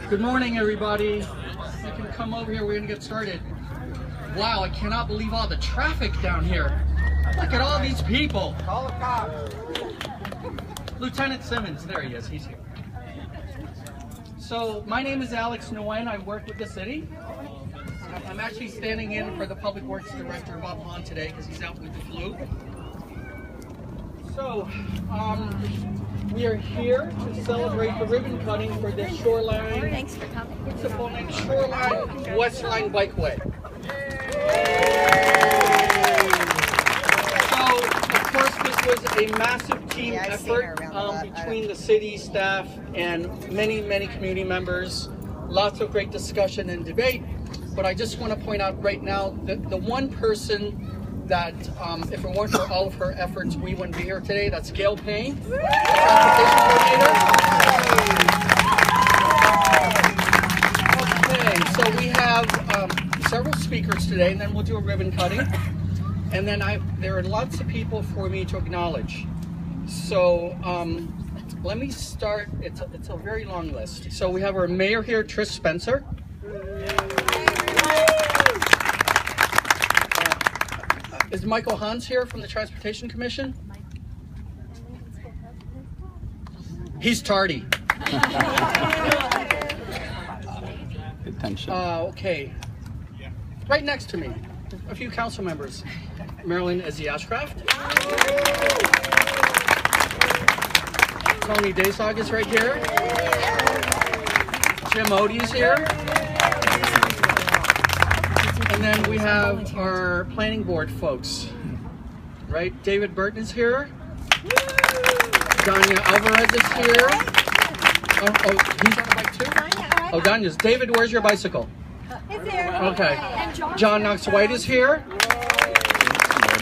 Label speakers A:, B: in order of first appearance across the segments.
A: Good morning, everybody. You can come over here. We're going to get started. Wow, I cannot believe all the traffic down here. Look at all these people. Call the cops. Lieutenant Simmons, there he is. He's here. So, my name is Alex Nguyen. I work with the city. I'm actually standing in for the Public Works Director, Bob Hahn, today because he's out with the flu. So, we are here to celebrate the ribbon cutting for the Shoreline,
B: Thanks for coming.
A: Shoreline Westline Bikeway. So, of course, this was a massive team effort between the city staff and many, many community members. Lots of great discussion and debate. But I just want to point out right now that the one person that, if it weren't for all of her efforts, we wouldn't be here today. That's Gail Payne, the transportation coordinator. Okay, so we have several speakers today, and then we'll do a ribbon cutting. And then there are lots of people for me to acknowledge. So let me start. It's a very long list. So we have our mayor here, Trish Spencer. Is Michael Hans here from the Transportation Commission? He's tardy.
C: Attention.
A: Okay. Right next to me, a few council members. Marilyn Ezzy-Ashcraft. Tony Daysog is right here. Jim Odie is here. And then we have our planning board folks, right? David Burton is here. Danya Alvarez is here. Oh, he's on a bike too? Oh, Danya's. David, where's your bicycle?
B: It's here.
A: Okay. John Knox White is here.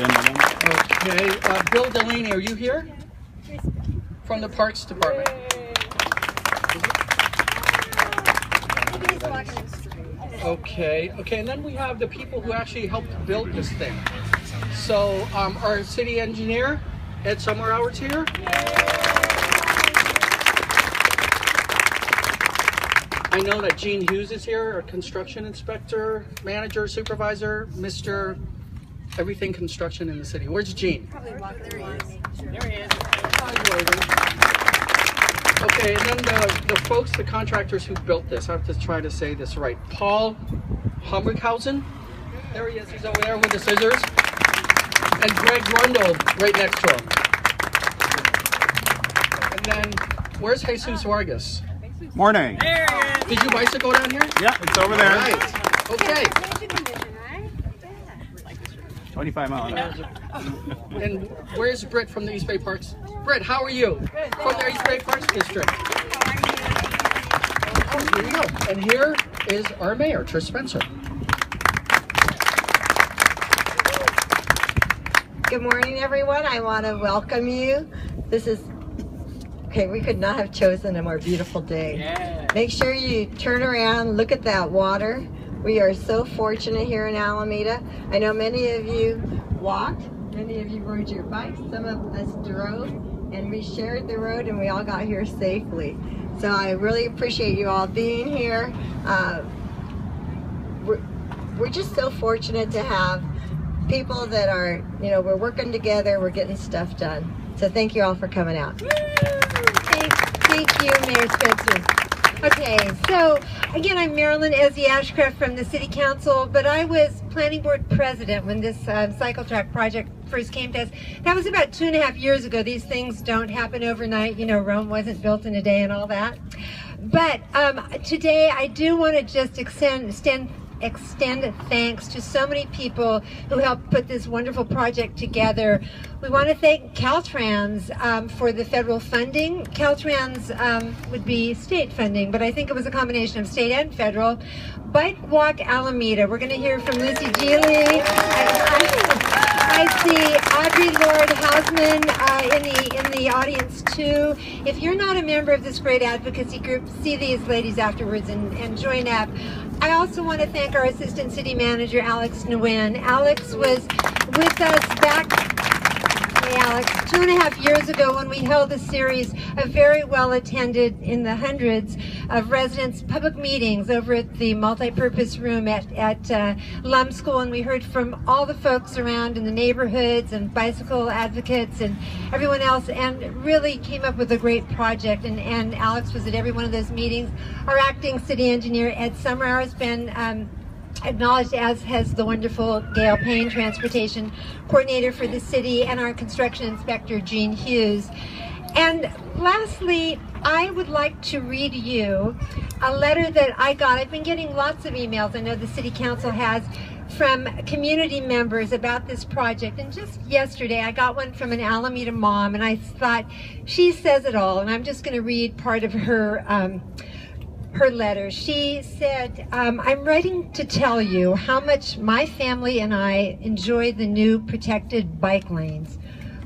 A: Okay. Bill Delaney, are you here? From the Parks Department. Okay, and then we have the people who actually helped build this thing. So our city engineer, Ed Summerhour's here. I know that Gene Hughes is here, our construction inspector, manager, supervisor, Mr. Everything Construction in the city. Where's Gene?
B: Probably walk there.
D: There he is.
A: Okay, and then the folks, the contractors who built this, I have to try to say this right. Paul Humrighausen, there he is, he's over there with the scissors. And Greg Rundle right next to him. And then, where's Jesus Vargas?
C: Morning.
D: There he is.
A: Did you bicycle down here?
C: Yeah, it's over there.
A: All right, okay.
C: 25 miles an hour.
A: And where's Britt from the East Bay Parks? Britt, how are you? Good. From the East Bay Parks District. Oh, here you go. And here is our mayor, Trish Spencer.
E: Good morning, everyone. I want to welcome you. This is, okay, we could not have chosen a more beautiful day.
D: Yeah.
E: Make sure you turn around, look at that water. We are so fortunate here in Alameda. I know many of you walked, many of you rode your bikes, some of us drove, and we shared the road and we all got here safely. So I really appreciate you all being here. We're just so fortunate to have people that are, we're working together, we're getting stuff done. So thank you all for coming out.
B: Thank you, Mayor Spencer. Okay, so again, I'm Marilyn Ezzy-Ashcraft from the City Council, but I was Planning Board President when this cycle track project first came to us. That was about 2.5 years ago. These things don't happen overnight. Rome wasn't built in a day and all that. But today I do want to just extend thanks to so many people who helped put this wonderful project together. We want to thank Caltrans for the federal funding. Caltrans would be state funding, but I think it was a combination of state and federal. Bike Walk Alameda. We're going to hear from Lucy Geely. I see Audrey Lord Hausman in the audience too. If you're not a member of this great advocacy group, see these ladies afterwards and join up. I also want to thank our Assistant City Manager, Alex Nguyen. Alex was with us back Hey Alex, 2.5 years ago when we held a series of very well attended, in the hundreds of residents, public meetings over at the multi-purpose room at Lum School, and we heard from all the folks around in the neighborhoods and bicycle advocates and everyone else, and really came up with a great project, and Alex was at every one of those meetings. Our acting city engineer, Ed Summerhour, has been acknowledged, as has the wonderful Gail Payne, transportation coordinator for the city, and our construction inspector, Gene Hughes. And lastly, I would like to read you a letter that I got. I've been getting lots of emails, I know the city council has, from community members about this project. And just yesterday I got one from an Alameda mom, and I thought, she says it all, and I'm just going to read part of her letter. She said, I'm writing to tell you how much my family and I enjoy the new protected bike lanes.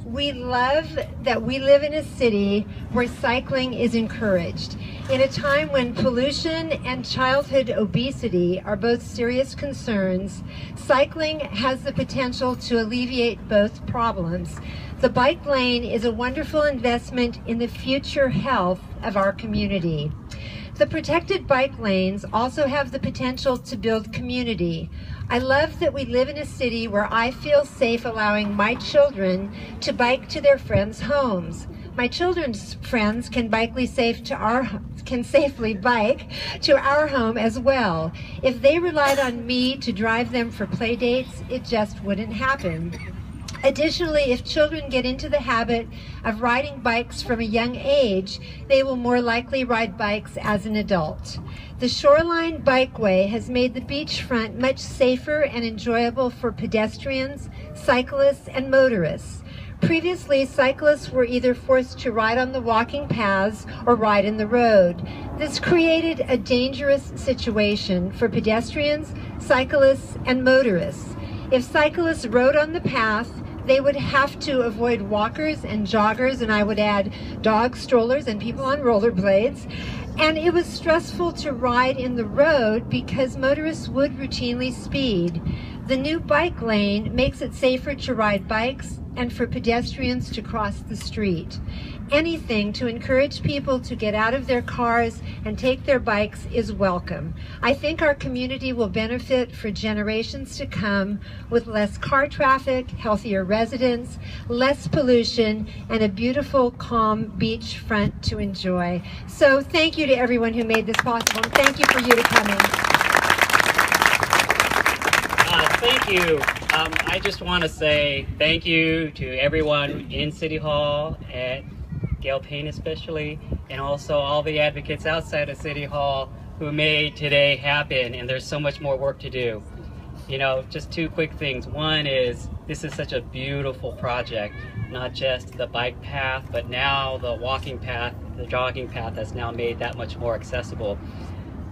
B: We love that we live in a city where cycling is encouraged. In a time when pollution and childhood obesity are both serious concerns, cycling has the potential to alleviate both problems. The bike lane is a wonderful investment in the future health of our community. The protected bike lanes also have the potential to build community. I love that we live in a city where I feel safe allowing my children to bike to their friends' homes. My children's friends can safely bike to our home as well. If they relied on me to drive them for play dates, it just wouldn't happen. Additionally, if children get into the habit of riding bikes from a young age, they will more likely ride bikes as an adult. The Shoreline Bikeway has made the beachfront much safer and enjoyable for pedestrians, cyclists, and motorists. Previously, cyclists were either forced to ride on the walking paths or ride in the road. This created a dangerous situation for pedestrians, cyclists, and motorists. If cyclists rode on the path, they would have to avoid walkers and joggers, and I would add dogs, strollers, and people on rollerblades. And it was stressful to ride in the road because motorists would routinely speed. The new bike lane makes it safer to ride bikes and for pedestrians to cross the street. Anything to encourage people to get out of their cars and take their bikes is welcome. I think our community will benefit for generations to come with less car traffic, healthier residents, less pollution, and a beautiful, calm beach front to enjoy. So thank you to everyone who made this possible, and thank you for you to come in.
D: Thank you. I just want to say thank you to everyone in City Hall, at Gail Payne especially, and also all the advocates outside of City Hall who made today happen, and there's so much more work to do. You know, just two quick things. One is, this is such a beautiful project, not just the bike path, but now the walking path, the jogging path has now made that much more accessible.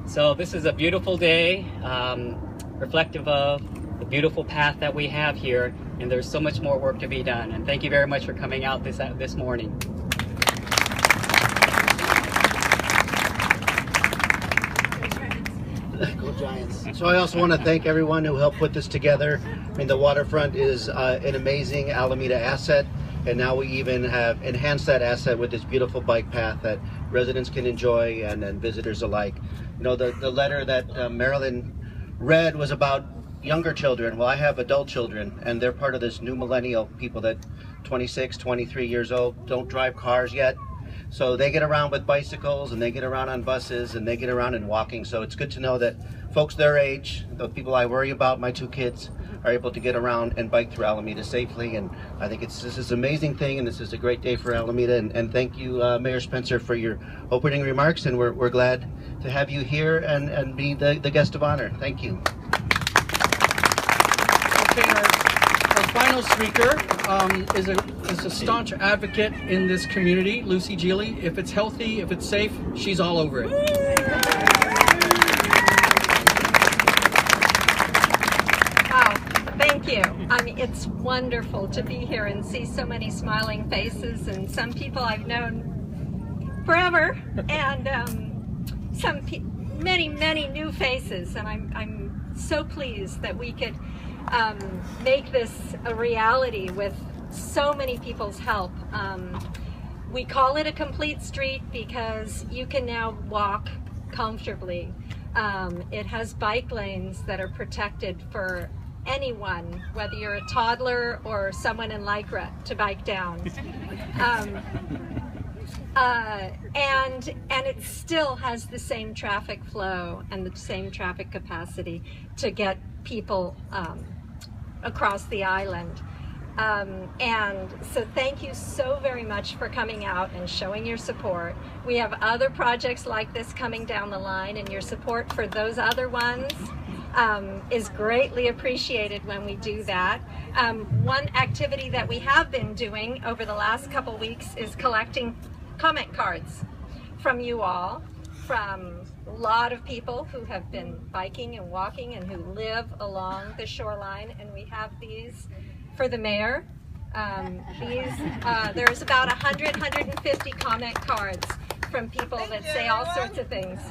D: So this is a beautiful day, reflective of the beautiful path that we have here, and there's so much more work to be done. And thank you very much for coming out this morning.
F: Go Giants. So I also want to thank everyone who helped put this together. I mean, the waterfront is an amazing Alameda asset, and now we even have enhanced that asset with this beautiful bike path that residents can enjoy and visitors alike. You know, the letter that Marilyn read was about younger children. Well, I have adult children, and they're part of this new millennial people that 26, 23 years old, don't drive cars yet. So they get around with bicycles, and they get around on buses, and they get around in walking. So it's good to know that folks their age, the people I worry about, my two kids, are able to get around and bike through Alameda safely. And I think this is an amazing thing, and this is a great day for Alameda. And thank you, Mayor Spencer, for your opening remarks, and we're glad to have you here and be the guest of honor. Thank you.
A: Okay, our final speaker is a staunch advocate in this community, Lucy Geely. If it's healthy, if it's safe, she's all over it.
G: Wow, thank you. I mean, it's wonderful to be here and see so many smiling faces, and some people I've known forever, and many new faces, and I'm so pleased that we could make this a reality with so many people's help. We call it a complete street because you can now walk comfortably. It has bike lanes that are protected for anyone, whether you're a toddler or someone in Lycra, to bike down. And it still has the same traffic flow and the same traffic capacity to get people across the island. And so thank you so very much for coming out and showing your support. We have other projects like this coming down the line, and your support for those other ones is greatly appreciated when we do that. One activity that we have been doing over the last couple weeks is collecting comment cards from you all, from a lot of people who have been biking and walking and who live along the shoreline, and we have these for the mayor. There's about 150 comment cards from people that say all sorts of things.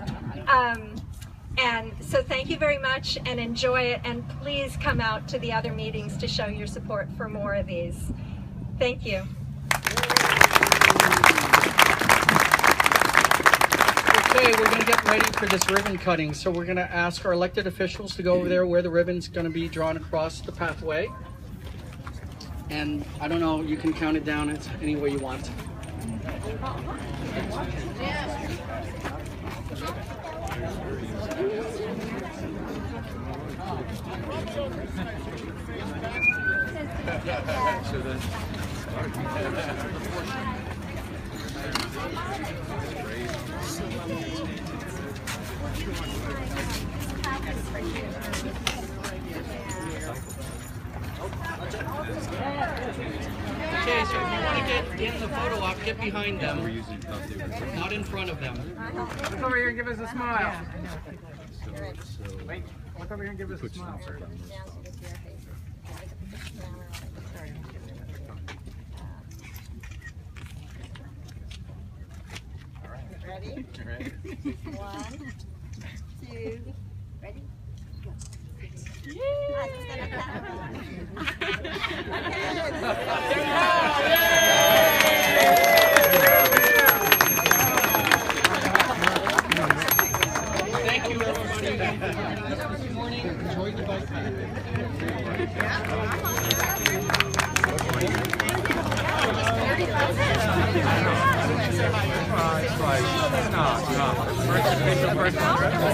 G: And so thank you very much and enjoy it, and please come out to the other meetings to show your support for more of these. Thank you.
A: Okay, we're going to get ready for this ribbon cutting. So we're going to ask our elected officials to go over there where the ribbon's going to be drawn across the pathway. And I don't know, you can count it down any way you want. Okay, so if you want to get in the photo op, get behind them, not in front of them.
H: Look over here and give us a smile. Wait, look over here and give us a smile.
E: Ready? 1, 2, ready? Go.
A: Thank you, everybody. Good morning. Enjoy the bike path.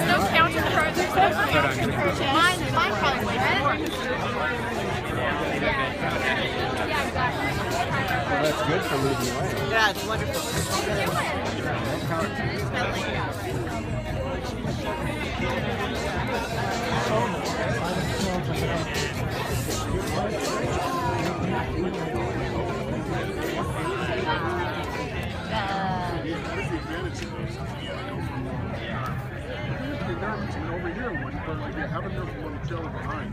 I: No counter project. Mine probably went.
C: Well, that's good for losing weight.
E: Yeah, it's wonderful.
H: Over here, but like you have enough one tail behind.